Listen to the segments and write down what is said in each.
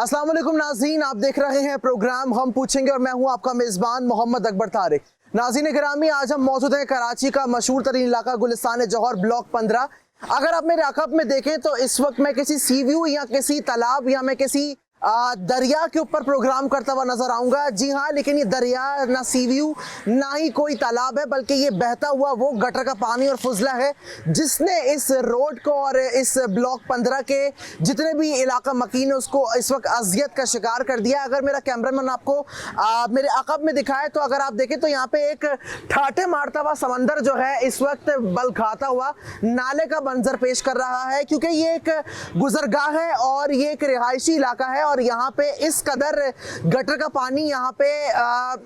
अस्सलाम वालेकुम नाज़रीन, आप देख रहे हैं प्रोग्राम हम पूछेंगे और मैं हूं आपका मेज़बान मोहम्मद अकबर तारिक। नाज़रीन गिरामी, आज हम मौजूद हैं कराची का मशहूर तरीन इलाका गुलिस्तान जौहर ब्लॉक 15। अगर आप मेरे अक़ब में देखें तो इस वक्त मैं किसी सी व्यू या किसी तालाब या मैं किसी दरिया के ऊपर प्रोग्राम करता हुआ नजर आऊंगा। जी हाँ, लेकिन ये दरिया ना सी व्यू ना ही कोई तालाब है, बल्कि ये बहता हुआ वो गटर का पानी और फुजला है जिसने इस रोड को और इस ब्लॉक 15 के जितने भी इलाका मकीन है उसको इस वक्त अजियत का शिकार कर दिया। अगर मेरा कैमरामैन आपको मेरे अक़ब में दिखाए तो अगर आप देखें तो यहाँ पे एक ठाटे मारता हुआ समंदर जो है इस वक्त बल खाता हुआ नाले का मंजर पेश कर रहा है, क्योंकि ये एक गुजरगाह है और ये एक रिहायशी इलाका है और यहाँ पे इस कदर गटर का पानी यहाँ पे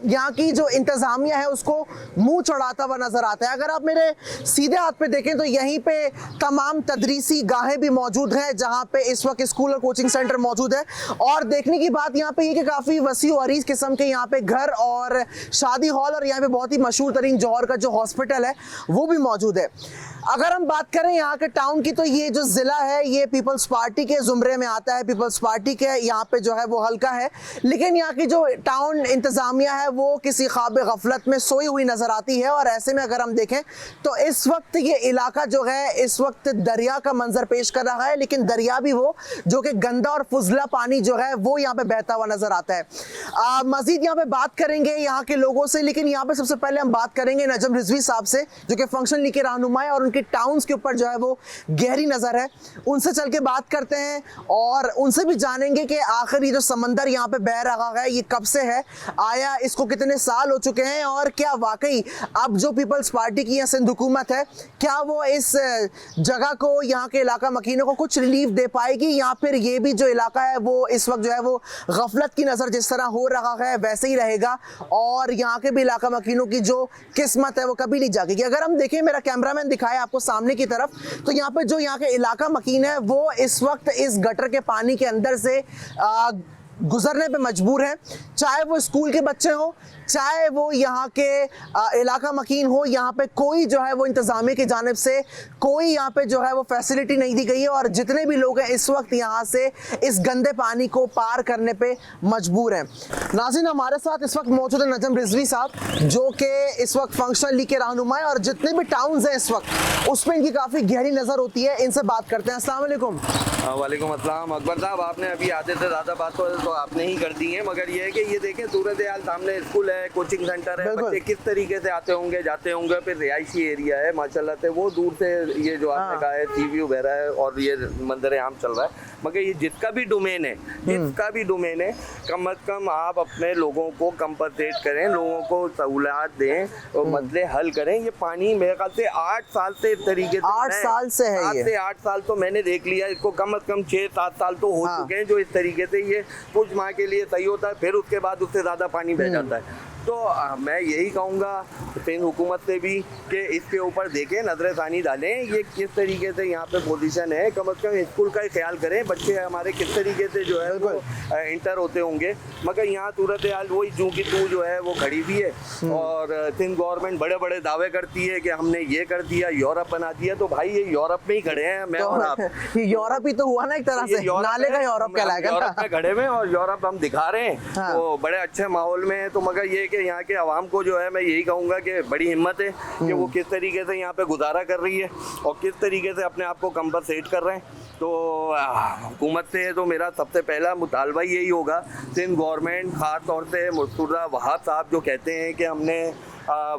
यहाँ की जो इंतजामिया है उसको मुंह चढ़ाता हुआ नजर आता है। अगर आप मेरे सीधे हाथ पे देखें तो यहीं पे तमाम तदरीसी गाहें भी मौजूद हैं जहाँ पे इस वक्त स्कूल और कोचिंग सेंटर मौजूद है। और देखने की बात यहाँ पे ये कि काफ़ी वसी और अरीज किस्म के यहाँ पे घर और शादी हॉल और यहाँ पे बहुत ही मशहूर तरीन जौहर का जो हॉस्पिटल है वो भी मौजूद है। अगर हम बात करें यहाँ के टाउन की तो ये जो ज़िला है ये पीपल्स पार्टी के ज़ुमरे में आता है, पीपल्स पार्टी के यहाँ पे जो है वो हल्का है, लेकिन यहाँ की जो टाउन इंतज़ामिया है वो किसी ख्वाब गफलत में सोई हुई नज़र आती है। और ऐसे में अगर हम देखें तो इस वक्त ये इलाका जो है इस वक्त दरिया का मंजर पेश कर रहा है, लेकिन दरिया भी वो जो कि गंदा और फुजला पानी जो है वो यहाँ पे बहता हुआ नज़र आता है। मज़ीद यहाँ पे बात करेंगे यहाँ के लोगों से, लेकिन यहाँ पे सबसे पहले हम बात करेंगे नजम रिजवी साहब से जो कि फंक्शन लीग के रहनुमा है और उनके टाउन्स के ऊपर जो है वो गहरी नज़र है। उनसे चल के बात करते हैं और उनसे भी जानेंगे कि आखिर ये जो समंदर यहाँ पे बह रहा है ये कब से है, आया इसको कितने साल हो चुके हैं और क्या वाकई अब जो पीपल्स पार्टी की या सिंध हुकूमत है क्या वो इस जगह को यहाँ के इलाका मकीनों को कुछ रिलीफ दे पाएगी, या फिर ये भी जो इलाका है वो इस वक्त जो है वो गफलत की नज़र जिस तरह हो रहा है वैसे ही रहेगा और यहाँ के भी इलाका मकीनों की जो किस्मत है वो कभी नहीं जागेगी। अगर हम देखें, मेरा कैमरामैन दिखाए आपको सामने की तरफ, तो यहाँ पे जो यहाँ के इलाका मकीन है वो इस वक्त इस गटर के पानी के अंदर से गुजरने पे मजबूर हैं, चाहे वो स्कूल के बच्चे हों चाहे वो यहाँ के इलाका मकीन हो। यहाँ पे कोई जो है वो इंतज़ामिया की जानिब से कोई यहाँ पे जो है वो फैसिलिटी नहीं दी गई है और जितने भी लोग हैं इस वक्त यहाँ से इस गंदे पानी को पार करने पे मजबूर हैं। नाज़रीन, हमारे साथ इस वक्त मौजूद है नजम रिजवी साहब जो कि इस वक्त फंक्शन लीग के रहनुमा है और जितने भी टाउन्स हैं इस वक्त उसमें इनकी काफ़ी गहरी नज़र होती है। इनसे बात करते हैं। अस्सलाम वालेकुम। वालेकुम अस्सलाम। अकबर साहब, आपने अभी आधे से ज़्यादा बात तो आपने ही कर दी है, मगर ये है कि ये देखें सूरत हाल सामने स्कूल है, कोचिंग सेंटर है, बच्चे किस तरीके से आते होंगे जाते होंगे, फिर रिहायशी एरिया है माशाल्लाह से, वो दूर से ये जो आपने कहा है सी व्यू बह रहा है और ये मंजर आम चल रहा है। मगर ये जिसका भी डोमेन है कम अज कम आप अपने लोगों को कंपनसेट करें, लोगों को सहूलियत दें और मसले हल करें। ये पानी मेरे ख्याल से 8 साल से तरीके से 8 साल से है, 7 से 8 साल तो मैंने देख लिया इसको, कम अज कम 6-7 साल तो हो चुके हैं जो इस तरीके से ये कुछ माह के लिए सही होता है, फिर उसके बाद उससे ज़्यादा पानी बह जाता है। तो मैं यही कहूँगा सिंध हुकूमत से भी कि इसके ऊपर देखें, नजरसानी डालें, ये किस तरीके से यहाँ पे पोजीशन है, कम से कम स्कूल का ख्याल करें, बच्चे हमारे किस तरीके से जो है वो इंटर होते होंगे। मगर यहाँ सूरत हाल वही चूँकि तू जो है वो खड़ी हुई है और सिंध गवर्नमेंट बड़े बड़े दावे करती है कि हमने ये कर दिया, यूरोप बना दिया। तो भाई ये यूरोप में ही खड़े हैं मैं और आप। यूरोप ही तो हुआ ना एक तरह से, नाले का यूरोप कहलाएगा। यूरोप में खड़े हुए और यूरोप हम दिखा रहे हैं तो बड़े अच्छे माहौल में है। तो मगर ये कि यहाँ के आवाम को जो है मैं यही कहूँगा कि बड़ी हिम्मत है कि वो किस तरीके से यहाँ पे गुजारा कर रही है और किस तरीके से अपने आप को कंपनसेट कर रहे हैं। तो हुकूमत से तो मेरा सबसे पहला मुतालबा यही होगा, सिंध गवर्नमेंट ख़ास तौर से मुर्तज़ा वहाब साहब जो कहते हैं कि हमने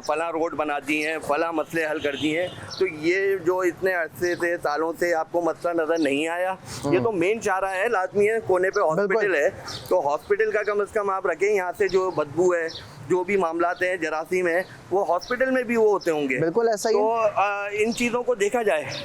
फला रोड बना दी हैं, फला मसले हल कर दिए हैं, तो ये जो इतने अरसे से सालों से आपको मसला नज़र नहीं आया, ये तो मेन चारा है, लाजमी है। कोने पे हॉस्पिटल है तो हॉस्पिटल का कम से कम आप रखें। यहाँ से जो बदबू है, जो भी मामलात हैं, जरासीम है, वो हॉस्पिटल में भी वो होते होंगे। बिल्कुल ऐसा ही। तो इन चीज़ों को देखा जाए।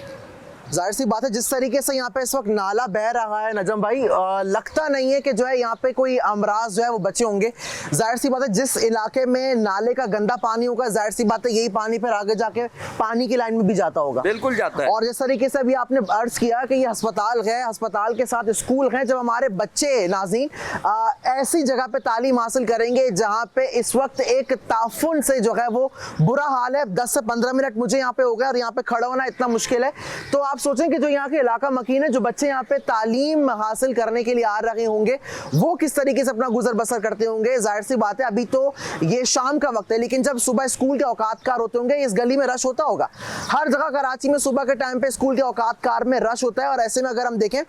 जाहिर सी बात है जिस तरीके से यहाँ पे इस वक्त नाला बह रहा है नजम भाई, लगता नहीं है कि जो है यहाँ पे कोई अमराज जो है वो बचे होंगे। जाहिर सी बात है जिस इलाके में नाले का गंदा पानी होगा, जाहिर सी बात है यही पानी फिर आगे जाके पानी की लाइन में भी जाता होगा। बिल्कुल जाता है। और जिस तरीके से अभी आपने अर्ज किया कि ये अस्पताल है, अस्पताल के साथ स्कूल है, जब हमारे बच्चे नाज़रीन ऐसी जगह पे तालीम हासिल करेंगे जहाँ पे इस वक्त एक ताफुन से जो है वो बुरा हाल है, 10 से 15 मिनट मुझे यहाँ पे हो गया और यहाँ पे खड़ा होना इतना मुश्किल है। तो आप आप सोचें कि जो यहाँ के इलाका मकीन है, जो बच्चे यहाँ पे तालीम हासिल करने के लिए आ रहे होंगे, वो किस तरीके से अपना गुजर बसर करते होंगे। जाहिर सी बात है अभी तो ये शाम का वक्त है, लेकिन जब सुबह स्कूल के औकात कार होते होंगे, इस गली में रश होता होगा। हर जगह कराची में सुबह के टाइम पे स्कूल के औकात कार में रश होता है, और ऐसे में अगर हम देखें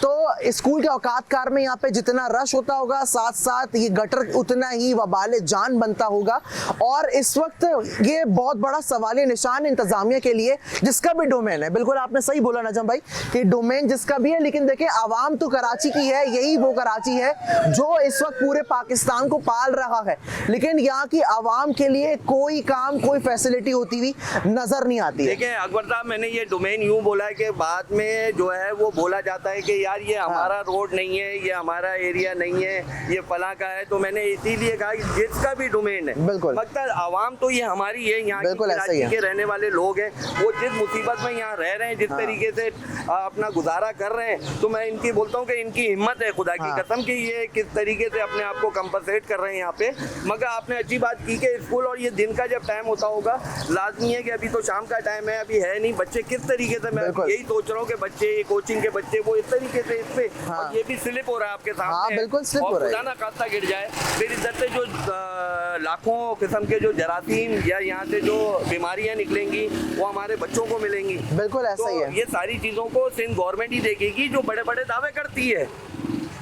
तो स्कूल के औकात कार में यहाँ पे जितना रश होता होगा, साथ साथ ये गटर उतना ही वबाले जान बनता होगा। और इस वक्त ये बहुत बड़ा सवालिया निशान इंतजामिया के लिए, जिसका भी डोमेन है। बिल्कुल आपने सही बोला नजम भाई कि डोमेन जिसका भी है, लेकिन देखें आवाम तो कराची की है, यही वो कराची है जो इस वक्त पूरे पाकिस्तान को पाल रहा है, लेकिन यहाँ की आवाम के लिए कोई काम, कोई फैसिलिटी होती हुई नजर नहीं आती है। देखिए अकबर साहब, मैंने ये डोमेन यूं बोला है कि बाद में जो है वो बोला जाता है कि यार ये हमारा रोड नहीं है, ये हमारा एरिया नहीं है, ये फला का है। तो मैंने इसीलिए कहा कि जिसका भी डोमेन है, बिल्कुल मतलब आवाम तो ये हमारी है, यहाँ की कराची के रहने वाले लोग हैं, वो जिस मुसीबत में यहाँ रह रहे हैं, जिस तरीके से अपना गुजारा कर रहे हैं, तो मैं इनकी बोलता हूँ कि इनकी हिम्मत है खुदा की कसम कि ये किस तरीके से अपने आप को कंपनसेट कर रहे हैं यहाँ पे। मगर आपने अच्छी बात की कि स्कूल और ये दिन का जब टाइम होता होगा, लाजमी है कि अभी तो शाम का टाइम है, अभी है नहीं, बच्चे किस तरीके से, मैं यही सोच रहा हूँ कि बच्चे कोचिंग के बच्चे वो इस तरीके से इस पे, और ये भी स्लिप हो रहा है आपके सामने, बिल्कुल स्लिप हो रहा है, ना खासा गिर जाए, फिर इधर से जो लाखों किस्म के जो जरासीम या यहाँ से जो बीमारियां निकलेंगी वो हमारे बच्चों को मिलेंगी। बिल्कुल ऐसा ही है। ये सारी चीजों को सिंध गवर्नमेंट ही देखेगी जो बड़े बड़े दावे करती है।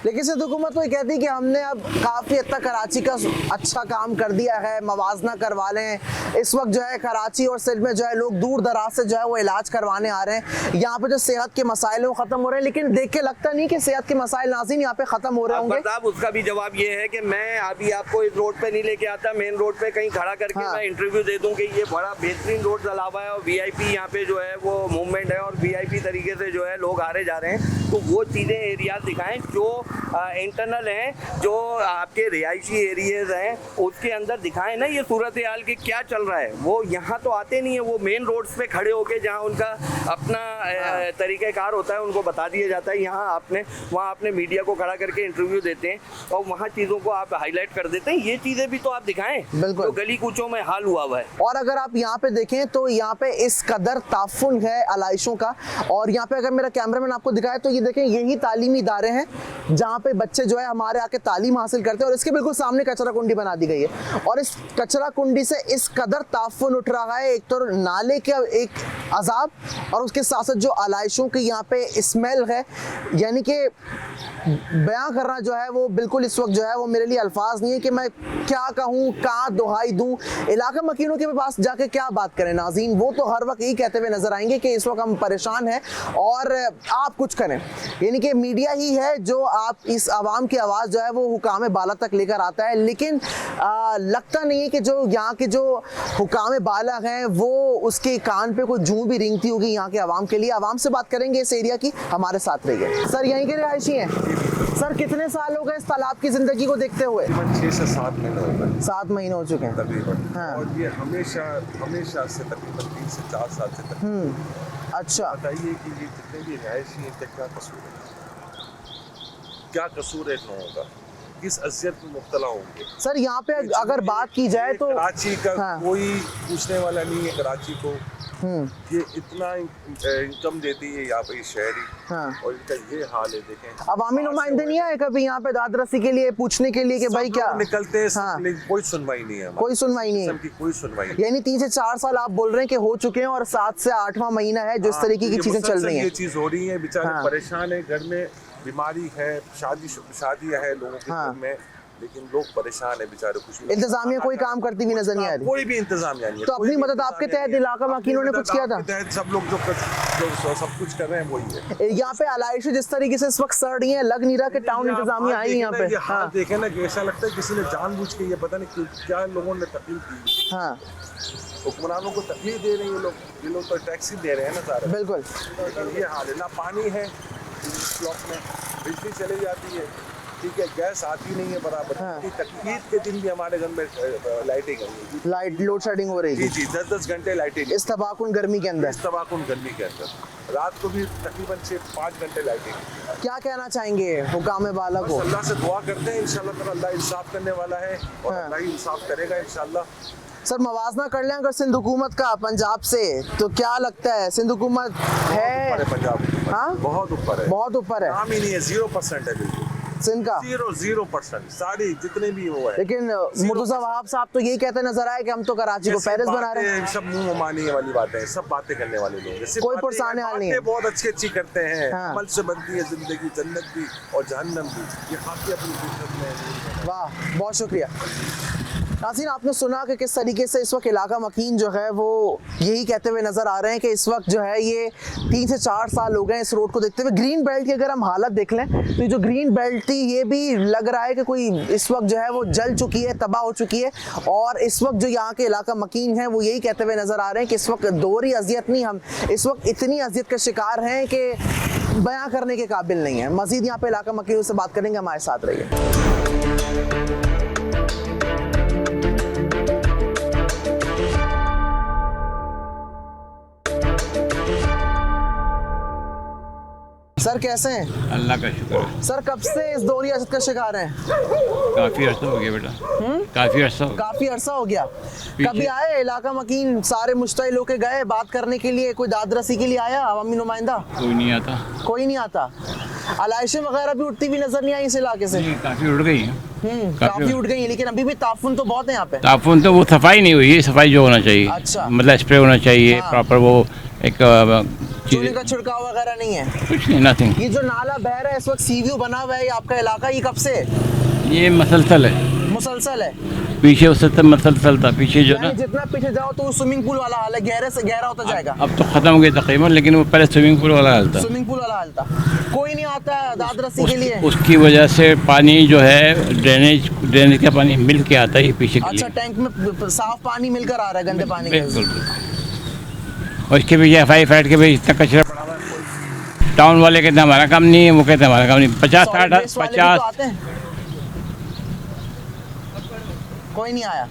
लेकिन सिंध हुकूमत तो ये कहती है कि हमने अब काफ़ी हद तक कराची का अच्छा काम कर दिया है, मवाजना करवा लें। इस वक्त जो है कराची और सिंध में जो है लोग दूर दराज से जो है वो इलाज करवाने आ रहे हैं। यहाँ पे जो सेहत के मसाइल वो ख़त्म हो रहे हैं, लेकिन देख के लगता नहीं कि सेहत के मसाइल नाज़रीन यहाँ पे ख़त्म हो रहे होंगे। साहब उसका भी जवाब ये है कि मैं अभी आपको इस रोड पे नहीं लेके आता, मेन रोड पे कहीं खड़ा करके मैं इंटरव्यू दे दूँ कि ये बड़ा बेहतरीन रोड चला हुआ है और VIP यहाँ पे जो है वो मूवमेंट है और VIP तरीके से जो है लोग आ रहे जा रहे हैं। तो वो चीज़ें एरिया दिखाएं जो इंटरनल हैं, जो आपके रिहायशी एरियाज हैं, उसके अंदर दिखाएं ना ये सूरत हाल की क्या चल रहा है। वो यहाँ तो आते नहीं है, वो मेन रोड्स पे खड़े होके जहाँ उनका अपना तरीक़ाकार होता है उनको बता दिया जाता है। यहाँ वहाँ आपने मीडिया को खड़ा करके इंटरव्यू देते हैं और वहाँ चीज़ों को आप हाईलाइट कर देते हैं। ये चीज़ें भी तो आप दिखाएं बिल्कुल, तो गली कूचों में हाल हुआ हुआ है। और अगर आप यहाँ पे देखें तो यहाँ पे इस कदर ताफुन है आलाइशों का। और यहाँ पे अगर मेरा कैमरामैन आपको दिखाए तो ये देखें, यही तालीमी इदारे हैं जहाँ पे बच्चे जो है हमारे आके तालीम हासिल करते हैं। और इसके बिल्कुल सामने कचरा कुंडी बना दी गई है, और इस कचरा कुंडी से इस कदर ताफुन उठ रहा है, एक तो नाले का एक अजाब और उसके साथ साथ जो आलाइशों की यहाँ पे स्मेल है, यानी कि बयां करना जो है वो बिल्कुल इस वक्त जो है वो मेरे लिए अल्फाज नहीं है कि मैं क्या कहूँ, कहाँ दुहाई दूँ। इलाका मकीनों के पास जाके क्या बात करें नाज़रीन, वो तो हर वक्त यही कहते हुए नजर आएंगे कि इस वक्त हम परेशान हैं और आप कुछ करें। यानी कि मीडिया ही है जो आप इस आवाम की आवाज़ जो है वो हुकाम बाला तक लेकर आता है, लेकिन लगता नहीं है कि जो यहाँ के जो हुकाम बाला हैं वो उसके कान पे कोई जूं भी रिंगती होगी यहाँ के आवाम के लिए। आवाम से बात करेंगे इस एरिया की, हमारे साथ रहिए। सर यहीं के रिहायशी हैं? सर कितने साल हो गए इस तालाब की जिंदगी को देखते हुए? 6 से 7 महीने हो गए। 7 महीने हो चुके हैं तकरीबन। हाँ। और ये हमेशा से तकरीबन 3 से 4 साल से तकरीबन। अच्छा, बताइए कि ये जितने भी रिहायशी हैं क्या कसूर है, क्या कसूर है इन लोगों का, किस अज़ियत में मुब्तला होंगे? सर यहाँ पे अगर बात की जाए तो कराची का हाँ। कोई पूछने वाला नहीं है कराची को, ये इतना इनकम देती है यहाँ पे शहरी, हाँ। और इनका ये हाल है। देखें अवामी नुमाइंदे नहीं आए कभी यहाँ पे दाद रसी के लिए पूछने के लिए कि भाई क्या निकलते हैं, हाँ। कोई सुनवाई नहीं है, कोई सुनवाई नहीं है, कोई सुनवाई नहीं। यानी 3 से 4 साल आप बोल रहे हैं कि हो चुके हैं और 7 से 8वां महीना है जो इस तरीके की चीजें चल रही हैं। ये चीज हो रही है, बेचारे हाँ। परेशान है, घर में बीमारी है, शादियां है लोगों के घर में, लेकिन लोग परेशान है बेचारे। कुछ इंतजामिया कोई काम करती हुई नजर नहीं आ रही, कोई भी इंतजामिया नहीं है। तो अपनी मदद आपके तहत इलाका मकीनों ने कुछ किया था? सब लोग जो सब कुछ कर रहे हैं वही है। यहाँ पे आलाइश जिस तरीके से इस वक्त सड़ रही है, लग नहीं रहा कि टाउन इंतजामिया आई यहाँ पे। हाँ देखे ना, ऐसा लगता है किसी ने जानबूझ के, ये पता नहीं क्या लोगों ने तकलीफ दी, हाँ हुक्मरानों को तकलीफ दे रहे हैं ये लोग तो टैक्सी दे रहे हैं ना सारे। बिल्कुल, लेकिन ये हाल है, ना पानी है ब्लॉक में, बिजली चली जाती है, ठीक है, गैस आती नहीं है बराबर। हाँ। ईद के दिन भी हमारे घर में लाइटें गई, लाइट लोड शेडिंग हो रही जी थी। जी, 10-10 घंटे लाइटें, इस तबाकुन गर्मी के अंदर, इस तबाकुन गर्मी के अंदर रात को भी तकरीबन 6-5 घंटे लाइटें। क्या कहना चाहेंगे हुकाम बाला को? अल्लाह से दुआ करते हैं, इंशाल्लाह ताला अल्लाह इंसाफ करने वाला है और हाँ। अल्लाह ही इंसाफ करेगा इंशाल्लाह। सर मवाजना कर लें अगर सिंध हुकूमत का पंजाब से, तो क्या लगता है सिंध हुकूमत ऊपर है? है पंजाब हुकूमत, हाँ? बहुत ऊपर है, बहुत ऊपर है काम ही नहीं है, 0% है बिल्कुल, सिंध का। 0% सारी जितने भी वो है। लेकिन मुर्तजा वहाब साहब तो यही कहते नजर आए कि हम तो कराची को ऐसी पेरिस बना रहे हैं। बातें, सब मुंह मानी वाली बातें हैं, सब बातें करने वाले लोग हैं, सिर्फ कोई बातें- पुरसाने हाल नहीं है। बातें बहुत अच्छी करते हैं, हाँ। अमल से बनती है जिंदगी, जन्नत भी और जहन्नम भी, ये खाकी अपनी फितरत में है। वाह, बहुत शुक्रिया। नाज़रीन, आपने सुना कि किस तरीके से इस वक्त इलाका मकीन जो है वो यही कहते हुए नज़र आ रहे हैं कि इस वक्त जो है ये 3 से 4 साल हो गए इस रोड को देखते हुए। ग्रीन बेल्ट की अगर हम हालत देख लें तो ये जो ग्रीन बेल्ट थी ये भी लग रहा है कि कोई इस वक्त जो है वो जल चुकी है, तबाह हो चुकी है। और इस वक्त जो यहाँ के इलाका मकीन है वो यही कहते हुए नज़र आ रहे हैं कि इस वक्त दोहरी अजियत नहीं, हम इस वक्त इतनी अजियत का शिकार हैं कि बयां करने के काबिल नहीं है। मज़ीद यहाँ पे इलाका मकीनों से बात करेंगे, हमारे साथ रहिए। सर कैसे हैं? अल्लाह का शुक्र है। सर कब से इस दोहरी अजियत का शिकार हैं? काफ़ी अर्सा हो गया बेटा, काफ़ी अर्सा हो गया। काफी अरसा हो गया। कभी आए इलाका मकीन सारे मुश्तइल होके गए बात करने के लिए, कोई दादरसी के लिए आया अवामी नुमाइंदा? कोई नहीं आता। कोई नहीं आता। अलाइशें वगैरह भी उठती हुई नजर नहीं आई इस इलाके से? नहीं, काफ़ी उड़ गई है। काफी उठ गई, लेकिन अभी भी ताफुन तो बहुत है यहाँ पे। ताफुन तो वो सफाई नहीं हुई है, सफाई जो होना चाहिए। अच्छा। मतलब स्प्रे होना चाहिए हाँ। प्रॉपर, वो एक चूने का छिड़काव वगैरह नहीं है? कुछ नहीं, नथिंग। ये जो नाला बह रहा है इस वक्त सीव्यू बना हुआ है, ये आपका इलाका ये कब से ये मसलसल है, मुसलसल है? पीछे उससे तब मसलसल था, पीछे जो ना यानी जितना पीछे जाओ तो स्विमिंग पूल वाला हाल है, गहरे से गहरा होता जाएगा। अब तो ख़त्म हो गया तकरीबन, लेकिन वो पहले स्विमिंग पूल वाला हाल था। स्विमिंग पूल वाला हाल था। कोई नहीं आता है दादरसी के लिए? उसकी वजह से पानी जो है ड्रेनेज का पानी मिल के आता है पीछे के अच्छा, लिए। टैंक में साफ पानी मिलकर आ रहा है गंदे पानी के? बिल्कुल बिल्कुल। और इसके पीछे FI फैट के पीछे इतना कचरा पड़ा हुआ है। टाउन वाले कहते हैं हमारा काम नहीं है, वो कहते हैं हमारा काम नहीं। 50-60 कोई नहीं आया।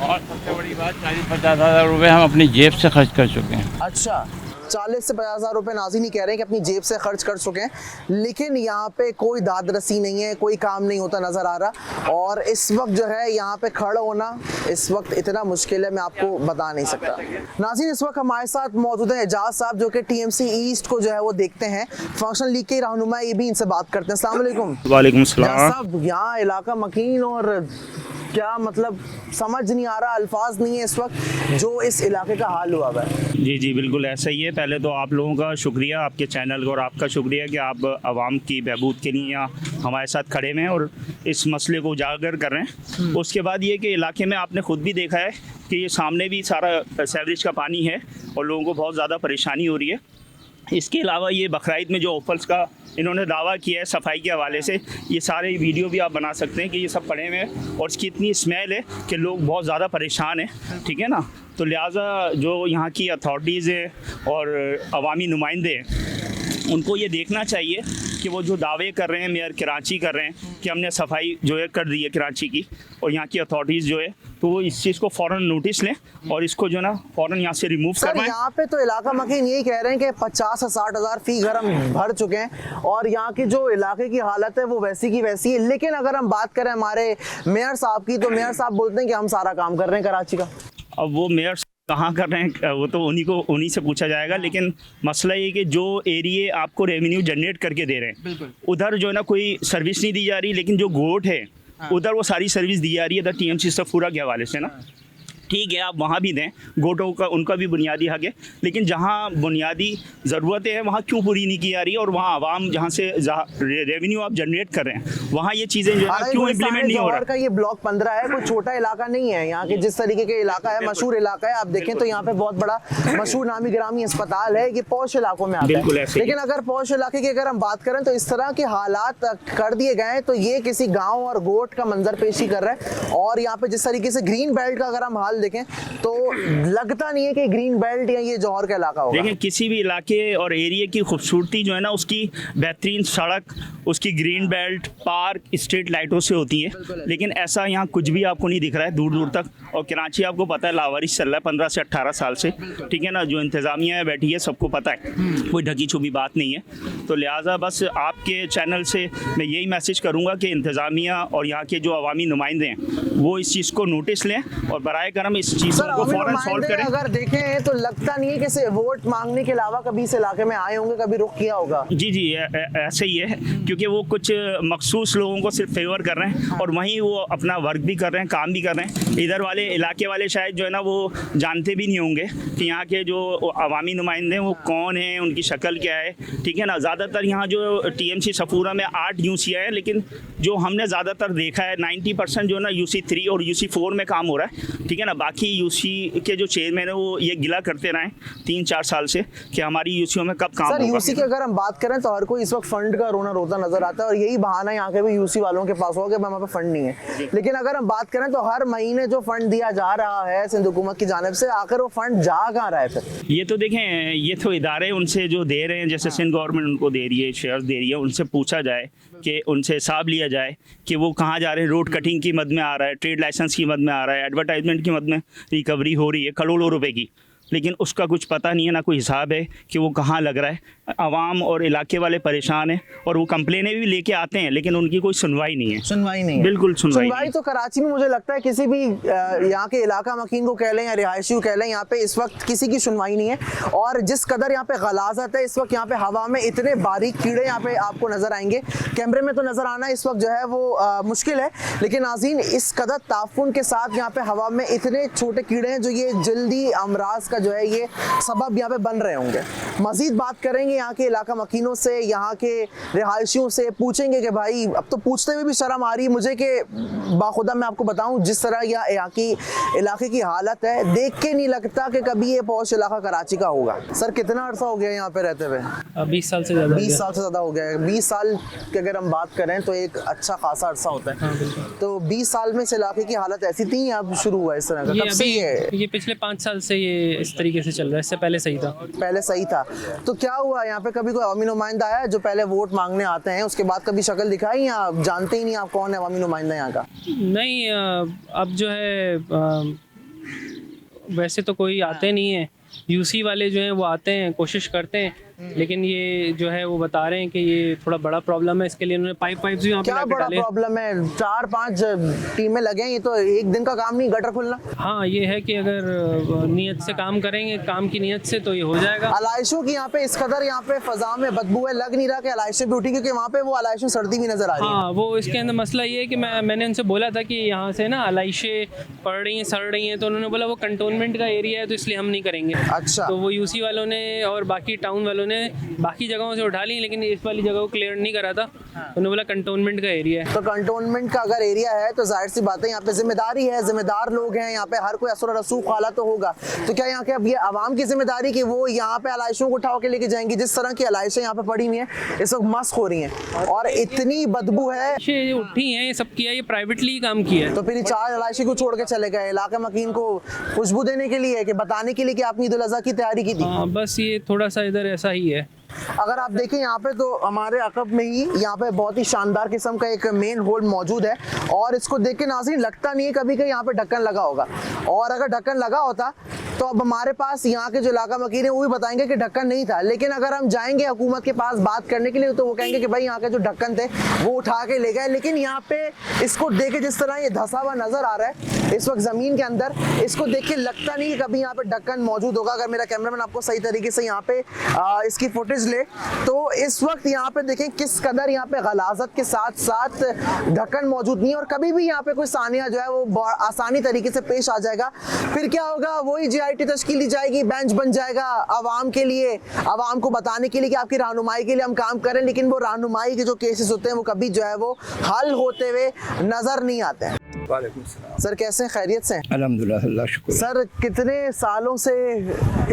और सबसे बड़ी बात 40-50 हज़ार रुपये हम अपनी जेब से खर्च कर चुके हैं। अच्छा, 40 से 50 हज़ार रुपये नाज़रीन ही कह रहे हैं कि अपनी जेब से खर्च कर चुके हैं, लेकिन यहाँ पे कोई दादरसी नहीं है, कोई काम नहीं होता नज़र आ रहा। और इस वक्त जो है यहाँ पे खड़ा होना इस वक्त इतना मुश्किल है, मैं आपको बता नहीं सकता। नाज़रीन, इस वक्त हमारे साथ मौजूद है एजाज साहब जो कि TMC ईस्ट को जो है वो देखते हैं, फंक्शन लीग के रहनुमा, ये भी इनसे बात करते हैं। अस्सलाम वालेकुम। वालेकुम एजाज सलाम। साहब, यहाँ इलाका मकीन और क्या मतलब समझ नहीं आ रहा, अल्फाज नहीं है इस वक्त जो इस इलाके का हाल हुआ है। जी जी बिल्कुल ऐसा ही है। पहले तो आप लोगों का शुक्रिया, आपके चैनल का और आपका शुक्रिया कि आप आवाम की बहबूद के लिए यहाँ हमारे साथ खड़े हुए हैं और इस मसले को उजागर कर रहे हैं। उसके बाद ये कि इलाके में आपने ख़ुद भी देखा है कि ये सामने भी सारा सीवरेज का पानी है और लोगों को बहुत ज़्यादा परेशानी हो रही है। इसके अलावा ये बकरीद में जो ऑफल्स का इन्होंने दावा किया है सफाई के हवाले से, ये सारे वीडियो भी आप बना सकते हैं कि ये सब पड़े हुए हैं और इसकी इतनी स्मेल है कि लोग बहुत ज़्यादा परेशान हैं, ठीक है ना। तो लिहाजा जो यहाँ की अथॉरिटीज़ हैं और अवामी नुमाइंदे हैं उनको ये देखना चाहिए कि वो जो दावे कर रहे हैं, मेयर कराची कर रहे हैं कि हमने सफाई जो है कर दी है कराची की, और यहाँ की अथॉरिटीज़ जो है तो वो इस चीज़ को फ़ौरन नोटिस लें और इसको जो ना फ़ौरन यहाँ से रिमूव सर करवाएं। यहाँ पे तो इलाका मकीन यही कह रहे हैं कि 50 से 60 हज़ार फी घर हम भर चुके हैं और यहाँ की जो इलाके की हालत है वो वैसी की वैसी है। लेकिन अगर हम बात करें हमारे मेयर साहब की, तो मेयर साहब बोलते हैं कि हम सारा काम कर रहे हैं कराची का। अब वो मेयर कहाँ कर रहे हैं वो तो उन्हीं से पूछा जाएगा, लेकिन मसला ये कि जो एरिए आपको रेवेन्यू जनरेट करके दे रहे हैं उधर जो है ना कोई सर्विस नहीं दी जा रही, लेकिन जो गोट है उधर वो सारी सर्विस दी जा रही है TMC सफूरा के हवाले से ना। ठीक है, आप वहाँ भी दें, गोटों का उनका भी बुनियादी हक है, लेकिन जहाँ बुनियादी ज़रूरतें हैं वहाँ क्यों पूरी नहीं की जा रही है, और वहाँ आवाम जहाँ से रेवेन्यू आप जनरेट कर रहे हैं वहाँ ये चीज़ें जो है क्यों इम्प्लीमेंट नहीं हो रहा। का ये ब्लॉक 15 है, कोई छोटा इलाका नहीं है। यहाँ के जिस तरीके के इलाका है, मशहूर इलाका है, आप देखें तो यहाँ पे बहुत बड़ा मशहूर नामी गिरामी अस्पताल है, ये पौष इलाकों में आता बिल्कुल है। ऐसे ही। लेकिन अगर पौष इलाके की अगर हम बात करें तो इस तरह के हालात कर दिए गए हैं, तो ये किसी गाँव और गोट का मंजर पेशी कर रहा है। और यहाँ पे जिस तरीके से ग्रीन बेल्ट का अगर हम हाल देखें तो लगता नहीं है कि ग्रीन बेल्ट या ये जौहर का इलाका होगा। देखिए, किसी भी इलाके और एरिया की खूबसूरती जो है ना उसकी बेहतरीन सड़क, उसकी ग्रीन बेल्ट, पार्क, स्ट्रीट लाइटों से होती है, लेकिन ऐसा यहाँ कुछ भी आपको नहीं दिख रहा है दूर दूर तक। और कराची आपको पता है लावारिस चल रहा है 15 से 18 साल से, ठीक है ना। जो इंतज़ामिया बैठी है सबको पता है, कोई ढकी छुपी बात नहीं है। तो लिहाजा बस आपके चैनल से मैं यही मैसेज करूँगा कि इंतज़ामिया और यहाँ के जो अवामी नुमाइंदे हैं वो इस चीज़ को नोटिस लें और बराए करम इस चीज़ सर को अवामी फ़ौरन सॉल्व नुमाइंदे करें। अगर देखें तो लगता नहीं है कि से वोट मांगने के अलावा कभी इस इलाके में आए होंगे, कभी रुख किया होगा। जी ऐसे ही है, क्योंकि वो कुछ मखसूस लोगों को सिर्फ फेवर कर रहे हैं और वहीं वो अपना वर्क भी कर रहे हैं, काम भी कर रहे हैं। इधर वाले इलाके वाले शायद जो है ना वो जानते भी नहीं होंगे कि यहाँ के जो अवामी नुमाइंदे हैं वो कौन हैं, उनकी शक्ल क्या है, ठीक है ना। ज़्यादातर यहाँ जो टीएमसी सफूरा में 8 यूसी हैं, लेकिन जो हमने ज़्यादातर देखा है 90% जो है ना UC3 और UC4 में काम हो रहा है, ठीक है ना। बाकी यूसी के जो चेयरमैन है वो ये गिला करते रहे 3-4 साल से कि हमारी यूसीओ में कब काम सर होगा। यूसी की अगर हम बात करें तो हर कोई इस वक्त फंड का रोना रोता नजर आता है और यही बहाना यहाँ के भी यूसी वालों के पास होगा कि हमारे पास फंड नहीं है। लेकिन अगर हम बात करें तो हर महीने जो फंड दिया जा रहा है सिंध हुकूमत की जानिब से, आखिर वो फंड जा कहाँ रहा है फिर? ये तो देखें, ये तो इदारे उनसे जो दे रहे हैं, जैसे सिंध गवर्नमेंट उनको दे रही है, शेयर्स दे रही है, उनसे पूछा जाए कि उनसे हिसाब लिया जाए कि वो कहाँ जा रहे हैं। रोड कटिंग की मद में आ रहा है, ट्रेड लाइसेंस की मद में आ रहा है, एडवर्टाइजमेंट की मद में रिकवरी हो रही है करोड़ों रुपए की, लेकिन उसका कुछ पता नहीं है, ना कोई हिसाब है कि वो कहाँ लग रहा है। आवाम और इलाके वाले परेशान हैं और वो कंप्लेनें भी लेके आते हैं, लेकिन उनकी कोई सुनवाई नहीं है। सुनवाई नहीं है, बिल्कुल सुनवाई नहीं। तो कराची में मुझे लगता है किसी भी यहाँ के इलाका मकीन को कह लें या रिहायशी को कह लें, यहाँ पे इस वक्त किसी की सुनवाई नहीं है। और जिस कदर यहाँ पे गलाजत है इस वक्त, यहाँ पे हवा में इतने बारीक कीड़े यहाँ पे आपको नजर आएंगे, कैमरे में तो नजर आना इस वक्त जो है वो मुश्किल है, लेकिन नाज़रीन इस कदर ताफुन के साथ यहाँ पे हवा में इतने छोटे कीड़े हैं जो ये जल्दी अमराज का जो है ये सबब यहाँ पे बन रहे होंगे। मजीद बात करेंगे यहाँ के इलाका मकीनों से, यहाँ के रिहायशियों से, पूछेंगे कि भाई अब तो पूछते हुए भी शर्म आ रही है मुझे कि बाखुदा मैं आपको बताऊं जिस तरह यहाँ की इलाके की हालत है, देख के नहीं लगता कि कभी ये पौष इलाका कराची का होगा। सर कितना अर्सा हो गया यहाँ पे रहते हुए? 20 साल से ज़्यादा। 20 साल से ज़्यादा हो गया है। 20 साल की अगर हम बात करें तो एक अच्छा खासा अर्सा होता है। तो 20 साल में इस इलाके की हालत ऐसी थी, अब शुरू हुआ इस तरह का? कब से ये पिछले 5 साल से ये इस तरीके से चल रहा है, इससे पहले सही था। पहले सही था। तो क्या हुआ यहाँ पे, कभी कोई अवामी नुमाइंदा आया जो पहले वोट मांगने आते हैं उसके बाद कभी शक्ल दिखाई, या आप जानते ही नहीं आप कौन है अवामी नुमाइंदा यहाँ का? नहीं, अब जो है वैसे तो कोई आते नहीं है, यूसी वाले जो हैं वो आते हैं, कोशिश करते हैं, लेकिन ये जो है वो बता रहे हैं कि ये थोड़ा बड़ा प्रॉब्लम है, इसके लिए उन्होंने पाइप भी यहाँ पे क्या बड़ा प्रॉब्लम है? 4-5 टीमें लगे हैं, ये तो एक दिन का काम नहीं, गटर खुलना। हाँ, ये है कि अगर नियत से काम करेंगे, काम की नियत से, तो ये हो जाएगा। अलाइशों की यहाँ पे इस कदर यहाँ पे फजा में बदबू है, लग नहीं रहा कि अलाइशें भी उठी, क्योंकि वहाँ पे वो अलाइशें सर्दी भी नजर आ रही है। हाँ, वो इसके अंदर मसला ये है कि मैंने उनसे बोला था कि यहाँ से ना अलाइशें पड़ रही हैं, सड़ रही हैं, तो उन्होंने बोला वो कंटोनमेंट का एरिया है तो इसलिए हम नहीं करेंगे। अच्छा। तो वो यूसी वालों ने और बाकी टाउन वालों ने बाकी जगहों से उठा ली, लेकिन इस वाली जगह को क्लियर नहीं करा था। उन्होंने बोला कंटोनमेंट का एरिया है। तो कंटोनमेंट का अगर एरिया है तो जाहिर सी बात है यहाँ पे जिम्मेदारी है, जिम्मेदार लोग हैं यहाँ पे, हर कोई असर रसूख वाला तो होगा। तो क्या यहाँ के अब ये आवाम की जिम्मेदारी कि वो यहाँ पे अलाइशों को उठा के लेके जाएंगी? जिस तरह की अलाइशें यहाँ पे पड़ी हुई हैं इस वक्त मस्क हो रही हैं और इतनी बदबू है, ये उठी हैं, ये सब किया, ये प्राइवेटली काम किया है। तो फिर 4 अलाइशी को छोड़ के चले गए इलाके मकीन को खुशबू देने के लिए, कि बताने के लिए कि आपने ईद उल अज़हा की तैयारी की थी? हाँ, बस ये थोड़ा सा इधर ऐसा ही है। अगर आप देखें यहाँ पे तो हमारे अकब में ही यहाँ पे बहुत ही शानदार किस्म का एक मेन होल मौजूद है और इसको देख के नाज़रीन लगता नहीं है कभी कि यहाँ पे ढक्कन लगा होगा, और अगर ढक्कन लगा होता तो अब हमारे पास यहाँ के जो इलाका मकीन है वो भी बताएंगे कि ढक्कन नहीं था। लेकिन अगर हम जाएंगे हुकूमत के पास बात करने के लिए तो वो कहेंगे कि भाई यहाँ के जो ढक्कन थे वो उठा के ले गए। लेकिन यहाँ पे इसको देखे जिस तरह ये धंसा हुआ नजर आ रहा है इस वक्त जमीन के अंदर, इसको देख के लगता नहीं कि कभी यहाँ पे ढक्कन मौजूद होगा। अगर मेरा कैमरामैन आपको सही तरीके से यहाँ पे इसकी फुटेज ले तो इस वक्त यहाँ पे देखें किस कदर यहाँ पे गलाजत के साथ साथ ढक्कन मौजूद नहीं है, और कभी भी यहाँ पे कोई सानिया जो है वो आसानी तरीके से पेश आ जाएगा। फिर क्या होगा, वही GIT तश्कील दी जाएगी, बेंच बन जाएगा आवाम के लिए, आवाम को बताने के लिए कि आपकी रहनुमाई के लिए हम काम करें, लेकिन वो रहनुमाई के जो केसेस होते हैं वो कभी जो है वो हल होते हुए नजर नहीं आते हैं। सर कैसे हैं, खैरियत से? अल्हम्दुलिल्लाह, अल्लाह शुक्र। सर कितने सालों से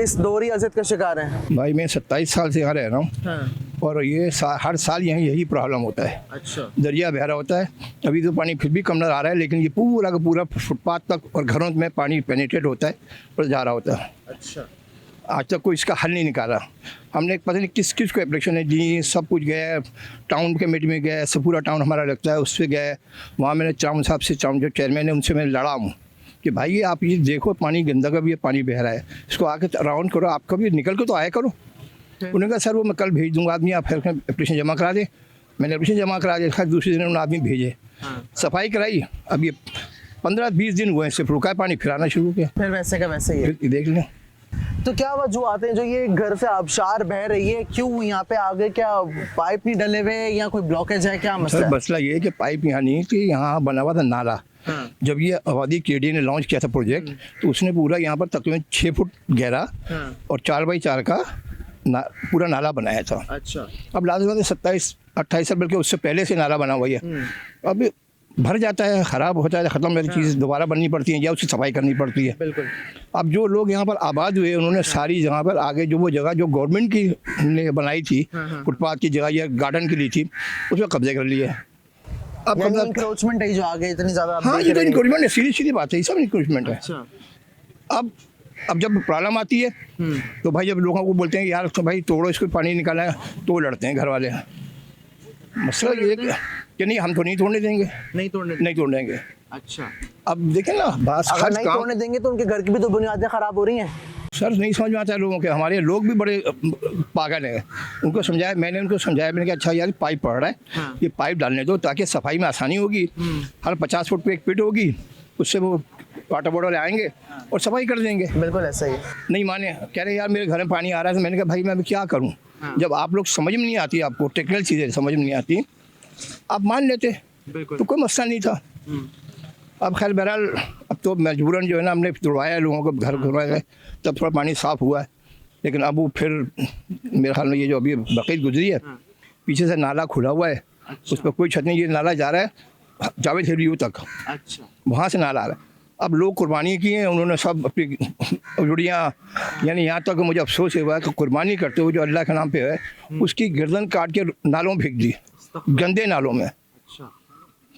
इस दोहरी अज़ियत का शिकार हैं? भाई मैं 27 साल से यहाँ रह रहा हूँ। हाँ। और ये हर साल यही प्रॉब्लम होता है। अच्छा। दरिया बह रहा होता है, अभी तो पानी फिर भी कम नजर आ रहा है, लेकिन ये पूरा का पूरा फुटपाथ तक और घरों में पानी पेनिट्रेट होता है और जा रहा होता है। अच्छा। आज तक कोई इसका हल नहीं निकाला। हमने पता नहीं किस किस को एप्लीकेशन है दी, सब कुछ गया, टाउन कमेटी में गया, सब पूरा टाउन हमारा लगता है उस पर गया। वहाँ मैंने चाउन साहब से, चाउन जो चेयरमैन है उनसे मैं लड़ा हूँ कि भाई आप ये देखो पानी गंदा का भी है, पानी बह रहा है, इसको आके राउंड करो, आप कभी निकल के तो आया करो। उन्होंने कहा सर वो मैं कल भेज दूंगा आदमी, आप फिर एप्लीकेशन जमा करा दे। मैंने एप्लीकेशन जमा करा दिया, खैर दूसरे दिन उन्होंने आदमी भेजे, सफाई कराई। अब ये 15-20 दिन हुए, सिर्फ रुका है पानी, फिर आना शुरू किया। फिर वैसे का वैसे ही है। फिर देख लें। तो क्या वजूहत हैं जो ये घर से आबशार बह रही है, क्यों यहाँ पे आगे क्या पाइप नहीं डले हुए या कोई ब्लॉकेज है, क्या मसला सर है? मसला ये है कि पाइप यहाँ नहीं थी, यहाँ बना हुआ था नाला। जब ये आबादी केडी ने लॉन्च किया था प्रोजेक्ट, तो उसने पूरा यहाँ पर तकरीबन 6 फुट गहरा और 4x4 का पूरा नाला बनाया था। अच्छा। अब लास्ट बात 27-28 साल बल्कि उससे पहले से नाला बना हुआ है। अब भर जाता है, ख़राब हो जाता है, ख़त्म मेरी चीज़ दोबारा बननी पड़ती है या उसकी सफाई करनी पड़ती है। बिल्कुल। अब जो लोग यहाँ पर आबाद हुए उन्होंने सारी जगह पर आगे जो वो जगह जो गवर्नमेंट की ने बनाई थी, फुटपाथ की जगह या गार्डन के लिए थी, उसमें कब्जे कर लिया है। अब यानी कब्जा, इंक्रोचमेंट है जो आगे इतनी ज्यादा आप हाँ देख ये तो रहे हैं। इंक्रोचमेंट है, सीधी सीधी बात है, ये सब इंक्रोचमेंट है। अच्छा। अब जब प्रॉब्लम आती है तो भाई जब लोगों को बोलते हैं कि यार तो भाई तोड़ो इसको, पानी निकालना है, तो लड़ते हैं घर वाले। मसला ये है कि नहीं हम तो नहीं तोड़ने देंगे, नहीं तोड़ने नहीं तोड़ने देंगे। अच्छा। अब देखें ना बात, अगर हर नहीं काम तोड़ने देंगे तो उनके घर की भी तो बुनियादें खराब हो रही हैं। सर नहीं समझ में आता है लोगों के, हमारे लोग भी बड़े पागल हैं। उनको समझाया, मैंने उनको समझाया, मैंने कहा अच्छा यार पाइप पड़ रहा है, ये पाइप डालने दो ताकि सफाई में आसानी होगी। हर 50 फुट पे एक पिट होगी, उससे वो वाटर बोर्ड वाले आएंगे और सफाई कर देंगे। बिल्कुल ऐसा ही है। नहीं माने, कह रहे यार मेरे घर में पानी आ रहा है। तो मैंने कहा भाई मैं अभी क्या करूं? जब आप लोग समझ में नहीं आती, आपको टेक्निकल चीज़ें समझ में नहीं आती, आप मान लेते तो कोई मसला नहीं था। अब खैर बहरहाल अब तो मजबूरन जो है ना हमने तुड़वाया लोगों को, घर घुरवाया, तब थोड़ा पानी साफ़ हुआ है। लेकिन अब वो फिर मेरे ख्याल में ये जो अभी बक़ीद गुजरी है, पीछे से नाला खुला हुआ है, उस पर कोई छत नहीं, ये नाला जा रहा है जावेद हेरियो तक। अच्छा। वहाँ से नाला आ रहा है। अब लोग कुर्बानी की हैं, उन्होंने सब अपनी जुड़ियाँ, यानी यहाँ तक मुझे अफसोस हुआ है कि कुर्बानी करते हुए जो अल्लाह के नाम पे है, उसकी गर्दन काट के नालों में फेंक दी, गंदे नालों में। अच्छा।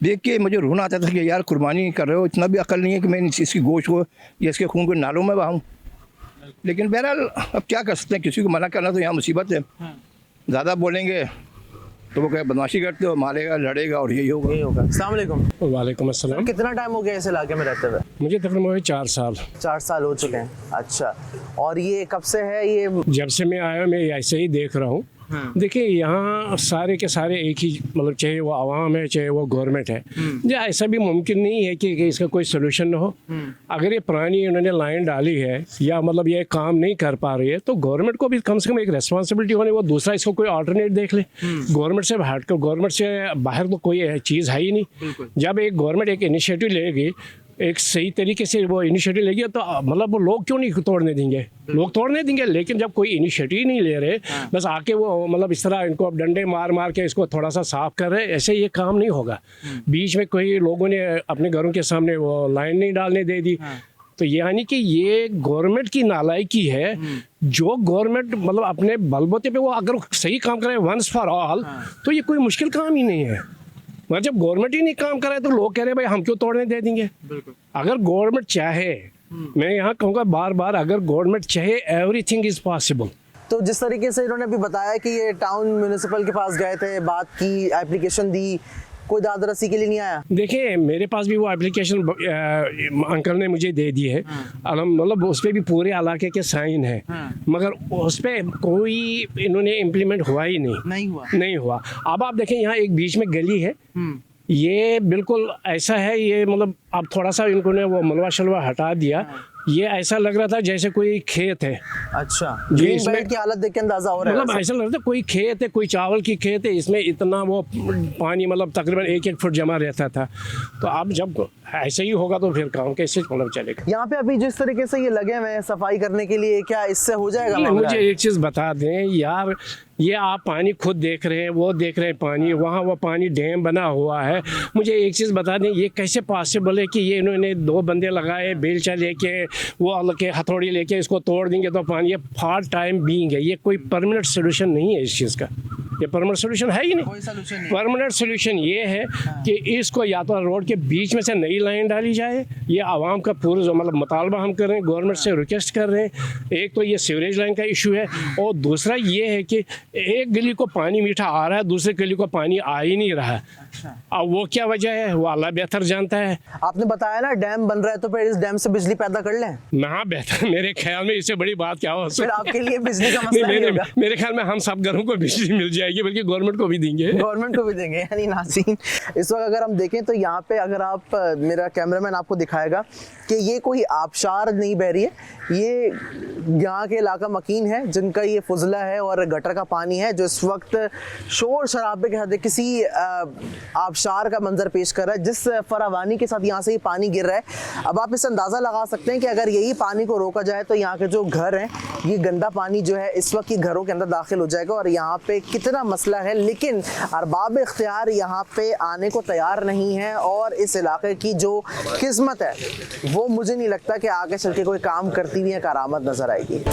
देख के मुझे रोना आता था कि यार कुर्बानी कर रहे हो, इतना भी अकल नहीं है कि मैं इसकी गोश्त को या इसके खून को नालों में बहाऊँ। लेकिन बहरहाल अब क्या कर सकते हैं, किसी को मना करना तो यहाँ मुसीबत है। ज़्यादा बोलेंगे तो वो कहे बदमाशी करते हो, मारेगा, लड़ेगा और यही होगा। यही होगा। अस्सलाम वालेकुम। वालेकुम अस्सलाम। कितना टाइम हो गया इस इलाके में रहते हुए? मुझे तकरीबन हुए 4 साल। 4 साल हो चुके हैं। अच्छा। और ये कब से है ये? जब से मैं आया मैं ऐसे ही देख रहा हूँ। देखिए यहाँ सारे के सारे एक ही, मतलब चाहे वो आवाम है चाहे वो गवर्नमेंट है, या ऐसा भी मुमकिन नहीं है कि इसका कोई सोल्यूशन ना हो। अगर ये पुरानी इन्होंने लाइन डाली है या मतलब ये काम नहीं कर पा रही है, तो गवर्नमेंट को भी कम से कम एक रेस्पॉन्सिबिलिटी होनी, वो दूसरा इसको कोई अल्टरनेट देख ले। गवर्नमेंट से हट कर, गवर्नमेंट से बाहर तो कोई चीज़ है ही नहीं। जब एक गवर्नमेंट एक इनिशिएटिव लेगी, एक सही तरीके से वो इनिशिएटिव लेगी, तो मतलब वो लोग क्यों नहीं तोड़ने देंगे? लोग तोड़ने देंगे। लेकिन जब कोई इनिशिएटिव नहीं ले रहे, बस आके वो मतलब इस तरह इनको अब डंडे मार मार के इसको थोड़ा सा साफ कर रहे, ऐसे ये काम नहीं होगा। बीच में कोई लोगों ने अपने घरों के सामने वो लाइन नहीं डालने दे दी, तो यानी कि ये गवर्नमेंट की नालायकी है। जो गवर्नमेंट मतलब अपने बलबूते पे वो अगर सही काम करे वंस फॉर ऑल, तो ये कोई मुश्किल काम ही नहीं है। मगर जब गवर्नमेंट ही नहीं काम कर रहा है तो लोग कह रहे हैं भाई हम क्यों तोड़ने दे देंगे? अगर गवर्नमेंट चाहे, मैं यहाँ कहूँगा बार बार, अगर गवर्नमेंट चाहे एवरीथिंग इज पॉसिबल। तो जिस तरीके से इन्होंने अभी बताया कि ये टाउन म्यूनिसिपल के पास गए थे, बात की, एप्लीकेशन दी, कोई दाद रसी के लिए नहीं आया? देखिए मेरे पास भी वो एप्लीकेशन अंकल ने मुझे दे दी है, मतलब उस पर भी पूरे इलाके के साइन है, मगर उस पर कोई इन्होंने इम्प्लीमेंट हुआ ही नहीं हुआ। अब आप देखें यहाँ एक बीच में गली है, ये बिल्कुल ऐसा है, ये मतलब अब थोड़ा सा इनको ने वो मलबा शलवा हटा दिया, ये ऐसा लग रहा था जैसे कोई खेत है। अच्छा। जी, ग्रीन इसमें बेल्ट की हालत देख के अंदाजा हो रहा है। मतलब ऐसा लग रहा था कोई खेत है, कोई चावल की खेत है, इसमें इतना वो पानी मतलब तकरीबन 1-1 फुट जमा रहता था। तो अब जब ऐसे ही होगा तो फिर काम कैसे मतलब चलेगा? यहाँ पे अभी जिस तरीके से ये लगे हुए हैं सफाई करने के लिए, क्या इससे हो जाएगा? मुझे एक चीज़ बता दें यार, ये आप पानी खुद देख रहे हैं, वो देख रहे हैं पानी, वहाँ वो पानी डैम बना हुआ है। मुझे एक चीज़ बता दें, ये कैसे पॉसिबल है कि ये इन्होंने 2 बंदे लगाए, बेलचा लेके वो के हथौड़ी लेके इसको तोड़ देंगे तो पानी, ये फॉर टाइम बीइंग है, ये कोई परमानेंट सोल्यूशन नहीं है इस चीज़ का। ये परमानेंट सोल्यूशन है ही नहीं। कोई solution नहीं। परमानेंट सोल्यूशन ये है कि इसको या तो रोड के बीच में से नई लाइन डाली जाए। ये आवाम का पूरा जो मतलब मुतालबा हम कर रहे हैं, गवर्नमेंट से रिक्वेस्ट कर रहे हैं। एक तो ये सीवरेज लाइन का इशू है, और दूसरा ये है कि एक गली को पानी मीठा आ रहा है, दूसरे गली को पानी आ ही नहीं रहा। अब वो क्या वजह है वो अल्लाह बेहतर जानता है। आपने बताया ना डैम बन रहा है, तो फिर इस डैम से बिजली पैदा कर लें। हाँ बेहतर, मेरे ख्याल में इससे बड़ी बात क्या हो फिर सकती आपके लिए बिजली का नहीं, मसला नहीं होगा। मेरे ख्याल में हम सब घरों को बिजली मिल जाएगी, बल्कि गवर्नमेंट को भी देंगे। गवर्नमेंट को भी देंगे। यानी नाज़रीन, इस वक्त अगर हम देखें तो यहाँ पे अगर आप मेरा कैमरामैन आपको दिखाएगा कि ये कोई आबशार नहीं बह रही है, ये यहाँ के इलाका मकीन है जिनका ये फुजला है और गटर का पानी है, जो इस वक्त शोर शराबे के साथ किसी आबशार का मंजर पेश कर रहा है, जिस फरावानी के साथ यहाँ से ये पानी गिर रहा है। अब आप इससे अंदाज़ा लगा सकते हैं कि अगर यही पानी को रोका जाए तो यहाँ के जो घर हैं, ये गंदा पानी जो है इस वक्त ये घरों के अंदर दाखिल हो जाएगा, और यहाँ पे कितना मसला है। लेकिन अरबाब इख्तियार यहाँ पे आने को तैयार नहीं है, और इस इलाके की जो किस्मत है वो मुझे नहीं लगता कि आगे चल के कोई काम करती हुई करामत नजर आएगी।